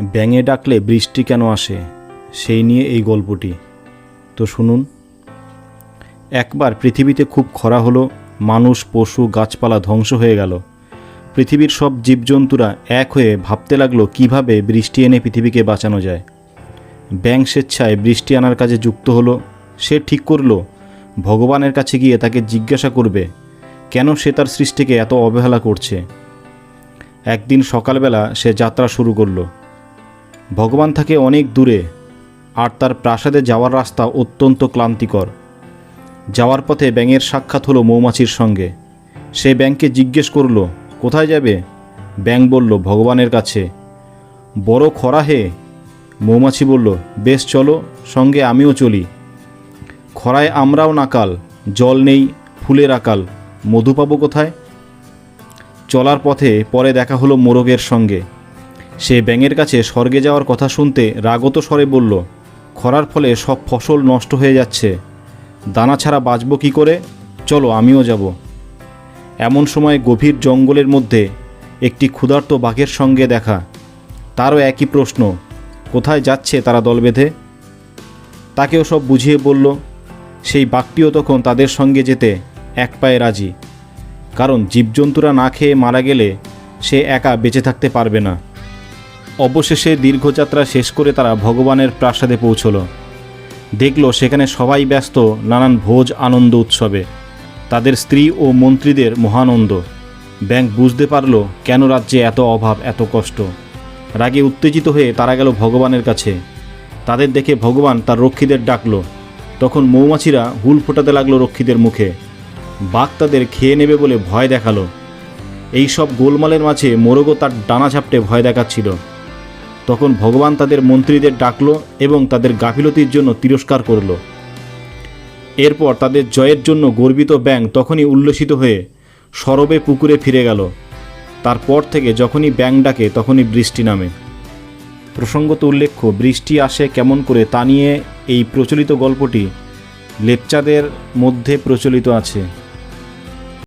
ব্যাঙে ডাকলে বৃষ্টি কেন আসে, সেই নিয়ে এই গল্পটি। তো শুনুন। একবার পৃথিবীতে খুব খরা হলো, মানুষ পশু গাছপালা ধ্বংস হয়ে গেল। পৃথিবীর সব জীবজন্তুরা এক হয়ে ভাবতে লাগলো কিভাবে বৃষ্টি এনে পৃথিবীকে বাঁচানো যায়। ব্যাঙ স্বেচ্ছায় বৃষ্টি আনার কাজে যুক্ত হলো। সে ঠিক করলো ভগবানের কাছে গিয়ে তাকে জিজ্ঞাসা করবে কেন সে তার সৃষ্টিকে এত অবহেলা করছে। একদিন সকালবেলা সে যাত্রা শুরু করলো। ভগবান থাকে অনেক দূরে, আর তার প্রাসাদে যাওয়ার রাস্তা অত্যন্ত ক্লান্তিকর। যাওয়ার পথে ব্যাঙের সাক্ষাৎ হলো মৌমাছির সঙ্গে। সে ব্যাঙকে জিজ্ঞেস করলো কোথায় যাবে। ব্যাঙ বলল ভগবানের কাছে। বড় খরা হে। মৌমাছি বলল বেশ চলো, সঙ্গে আমিও চলি। খরায় আমরাও নাকাল, জল নেই, ফুলের আকাল, মধু পাবো কোথায়। চলার পথে পরে দেখা হলো মোরগের সঙ্গে। সে ব্যাঙের কাছে স্বর্গে যাওয়ার কথা শুনতে রাগত স্বরে বলল খরার ফলে সব ফসল নষ্ট হয়ে যাচ্ছে, দানা ছাড়া বাঁচব কী করে, চলো আমিও যাব। এমন সময় গভীর জঙ্গলের মধ্যে একটি ক্ষুধার্ত বাঘের সঙ্গে দেখা। তারও একই প্রশ্ন, কোথায় যাচ্ছে তারা দল বেঁধে। তাকেও সব বুঝিয়ে বলল। সেই বাঘটিও তখন তাদের সঙ্গে যেতে এক পায়ে রাজি, কারণ জীবজন্তুরা না খেয়ে মারা গেলে সে একা বেঁচে থাকতে পারবে না। অবশেষে দীর্ঘযাত্রা শেষ করে তারা ভগবানের প্রাসাদে পৌঁছল। দেখল সেখানে সবাই ব্যস্ত নানান ভোজ আনন্দ উৎসবে, তাদের স্ত্রী ও মন্ত্রীদের মহানন্দ। ব্যাঙ বুঝতে পারল কেন রাজ্যে এত অভাব, এত কষ্ট। রাগে উত্তেজিত হয়ে তারা গেল ভগবানের কাছে। তাদের দেখে ভগবান তার রক্ষীদের ডাকল। তখন মৌমাছিরা হুল ফোটাতে লাগলো রক্ষীদের মুখে। বাঘ তাদের খেয়ে নেবে বলে ভয় দেখালো। এই সব গোলমালের মাঝে মোরগও তার ডানা ঝাপটে ভয় দেখাচ্ছিল। তখন ভগবান তাদের মন্ত্রীদের ডাকলো এবং তাদের গাফিলতির জন্য তিরস্কার করল। এরপর তাদের জয়ের জন্য গর্বিত ব্যাঙ তখনই উল্লসিত হয়ে সরবে পুকুরে ফিরে গেল। তারপর থেকে যখনই ব্যাঙ ডাকে তখনই বৃষ্টি নামে। প্রসঙ্গত উল্লেখ্য, বৃষ্টি আসে কেমন করে তা নিয়ে এই প্রচলিত গল্পটি লেপচাদের মধ্যে প্রচলিত আছে।